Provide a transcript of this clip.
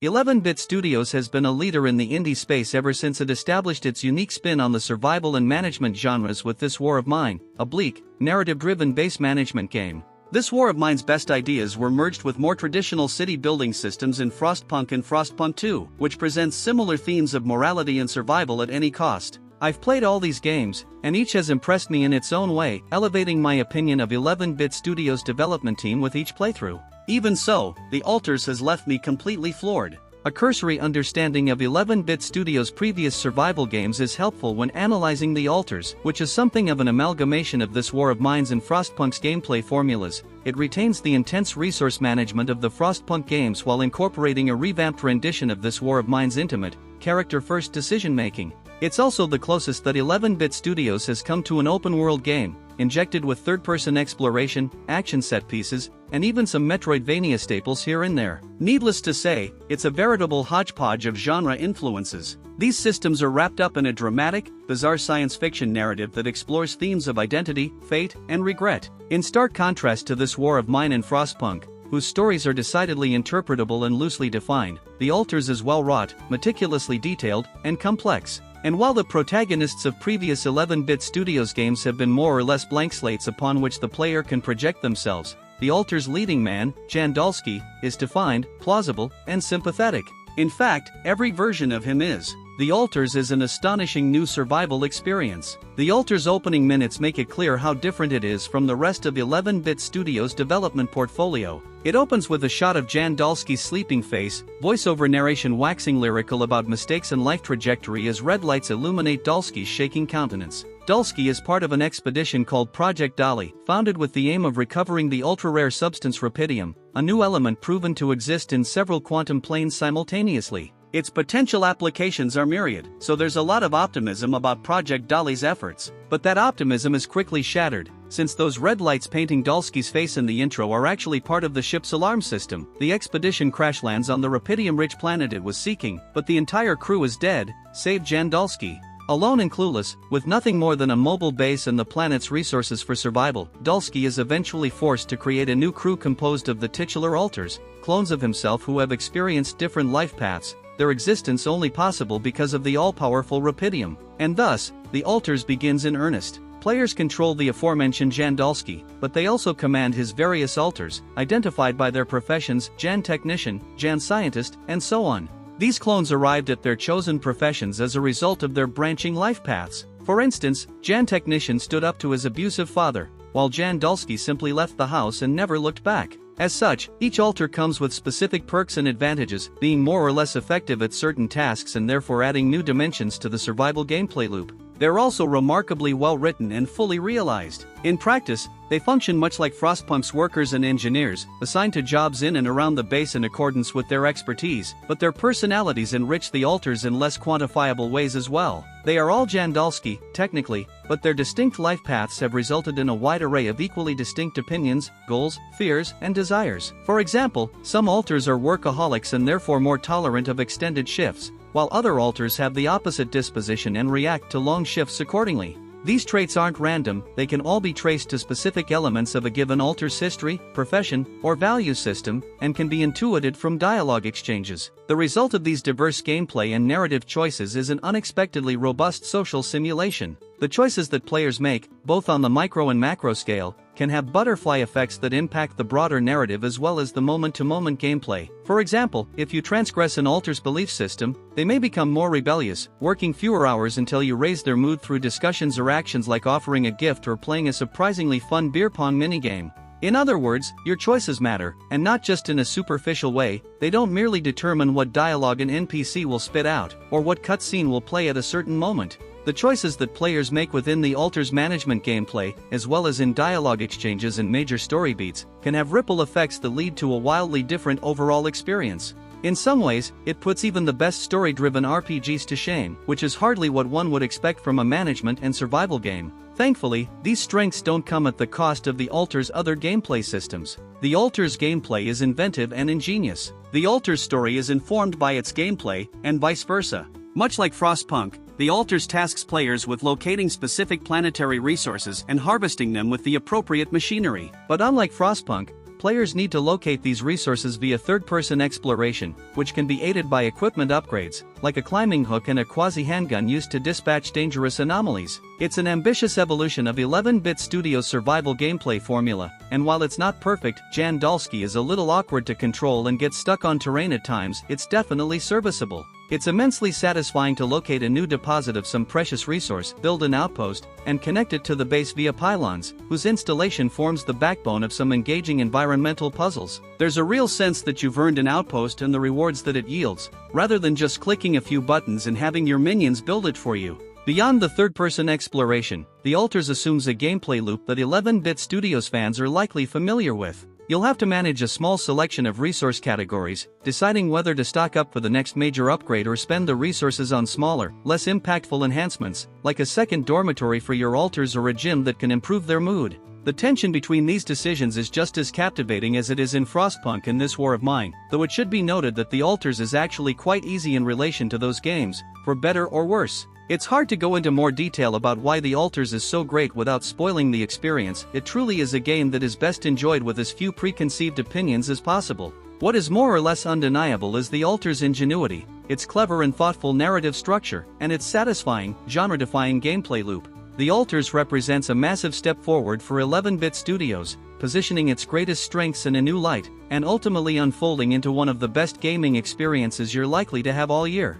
11-Bit Studios has been a leader in the indie space ever since it established its unique spin on the survival and management genres with this War of Mine, a bleak, narrative-driven base management game. This War of Mine's best ideas were merged with more traditional city-building systems in Frostpunk and Frostpunk 2, which presents similar themes of morality and survival at any cost. I've played all these games, and each has impressed me in its own way, elevating my opinion of 11-Bit Studios' development team with each playthrough. Even so, The Alters has left me completely floored. A cursory understanding of 11-Bit Studios' previous survival games is helpful when analyzing The Alters, which is something of an amalgamation of this War of Mines and Frostpunk's gameplay formulas. It retains the intense resource management of the Frostpunk games while incorporating a revamped rendition of this War of Mines' intimate, character-first decision-making. It's also the closest that 11-Bit Studios has come to an open-world game, injected with third-person exploration, action set-pieces, and even some Metroidvania staples here and there. Needless to say, it's a veritable hodgepodge of genre influences. These systems are wrapped up in a dramatic, bizarre science fiction narrative that explores themes of identity, fate, and regret. In stark contrast to this War of Mine and Frostpunk, whose stories are decidedly interpretable and loosely defined, The Alters is well-wrought, meticulously detailed, and complex. And while the protagonists of previous 11-Bit Studios games have been more or less blank slates upon which the player can project themselves, The Alters' leading man, Jan Dalsky, is defined, plausible, and sympathetic. In fact, every version of him is. The Alters is an astonishing new survival experience. The Alters' opening minutes make it clear how different it is from the rest of 11-Bit Studios' development portfolio. It opens with a shot of Jan Dalsky's sleeping face, voiceover narration waxing lyrical about mistakes and life trajectory as red lights illuminate Dalsky's shaking countenance. Dalsky is part of an expedition called Project Dolly, founded with the aim of recovering the ultra-rare substance Rapidium, a new element proven to exist in several quantum planes simultaneously. Its potential applications are myriad, so there's a lot of optimism about Project Dolly's efforts. But that optimism is quickly shattered, since those red lights painting Dalsky's face in the intro are actually part of the ship's alarm system. The expedition crash lands on the Rapidium-rich planet it was seeking, but the entire crew is dead, save Jan Dalsky. Alone and clueless, with nothing more than a mobile base and the planet's resources for survival, Dalsky is eventually forced to create a new crew composed of the titular Alters, clones of himself who have experienced different life paths, their existence only possible because of the all-powerful Rapidium. And thus, The Alters begins in earnest. Players control the aforementioned Jan Dalsky, but they also command his various alters, identified by their professions: Jan Technician, Jan Scientist, and so on. These clones arrived at their chosen professions as a result of their branching life paths. For instance, Jan Technician stood up to his abusive father, while Jan Dalsky simply left the house and never looked back. As such, each alter comes with specific perks and advantages, being more or less effective at certain tasks and therefore adding new dimensions to the survival gameplay loop. They're also remarkably well written and fully realized. In practice, they function much like Frostpunk's workers and engineers, assigned to jobs in and around the base in accordance with their expertise, but their personalities enrich the Alters in less quantifiable ways as well. They are all Jan Dalsky, technically, but their distinct life paths have resulted in a wide array of equally distinct opinions, goals, fears, and desires. For example, some Alters are workaholics and therefore more tolerant of extended shifts, while other Alters have the opposite disposition and react to long shifts accordingly. These traits aren't random, they can all be traced to specific elements of a given Alter's history, profession, or value system, and can be intuited from dialogue exchanges. The result of these diverse gameplay and narrative choices is an unexpectedly robust social simulation. The choices that players make, both on the micro and macro scale, can have butterfly effects that impact the broader narrative as well as the moment-to-moment gameplay. For example, if you transgress an Alter's belief system, they may become more rebellious, working fewer hours until you raise their mood through discussions or actions like offering a gift or playing a surprisingly fun beer pong minigame. In other words, your choices matter, and not just in a superficial way. They don't merely determine what dialogue an NPC will spit out, or what cutscene will play at a certain moment. The choices that players make within the Alters management gameplay, as well as in dialogue exchanges and major story beats, can have ripple effects that lead to a wildly different overall experience. In some ways, it puts even the best story-driven RPGs to shame, which is hardly what one would expect from a management and survival game. Thankfully, these strengths don't come at the cost of the Alters' other gameplay systems. The Alters' gameplay is inventive and ingenious. The Alters' story is informed by its gameplay, and vice versa. Much like Frostpunk, the Alters tasks players with locating specific planetary resources and harvesting them with the appropriate machinery. But unlike Frostpunk, players need to locate these resources via third-person exploration, which can be aided by equipment upgrades, like a climbing hook and a quasi-handgun used to dispatch dangerous anomalies. It's an ambitious evolution of 11-bit Studio's survival gameplay formula, and while it's not perfect, Jan Dalsky is a little awkward to control and gets stuck on terrain at times, it's definitely serviceable. It's immensely satisfying to locate a new deposit of some precious resource, build an outpost, and connect it to the base via pylons, whose installation forms the backbone of some engaging environmental puzzles. There's a real sense that you've earned an outpost and the rewards that it yields, rather than just clicking a few buttons and having your minions build it for you. Beyond the third-person exploration, The Altars assumes a gameplay loop that 11-bit Studios fans are likely familiar with. You'll have to manage a small selection of resource categories, deciding whether to stock up for the next major upgrade or spend the resources on smaller, less impactful enhancements, like a second dormitory for your altars or a gym that can improve their mood. The tension between these decisions is just as captivating as it is in Frostpunk and this War of Mine, though it should be noted that The Altars is actually quite easy in relation to those games, for better or worse. It's hard to go into more detail about why The Altars is so great without spoiling the experience. It truly is a game that is best enjoyed with as few preconceived opinions as possible. What is more or less undeniable is The Altars' ingenuity, its clever and thoughtful narrative structure, and its satisfying, genre-defying gameplay loop. The Altars represents a massive step forward for 11-bit Studios, positioning its greatest strengths in a new light, and ultimately unfolding into one of the best gaming experiences you're likely to have all year.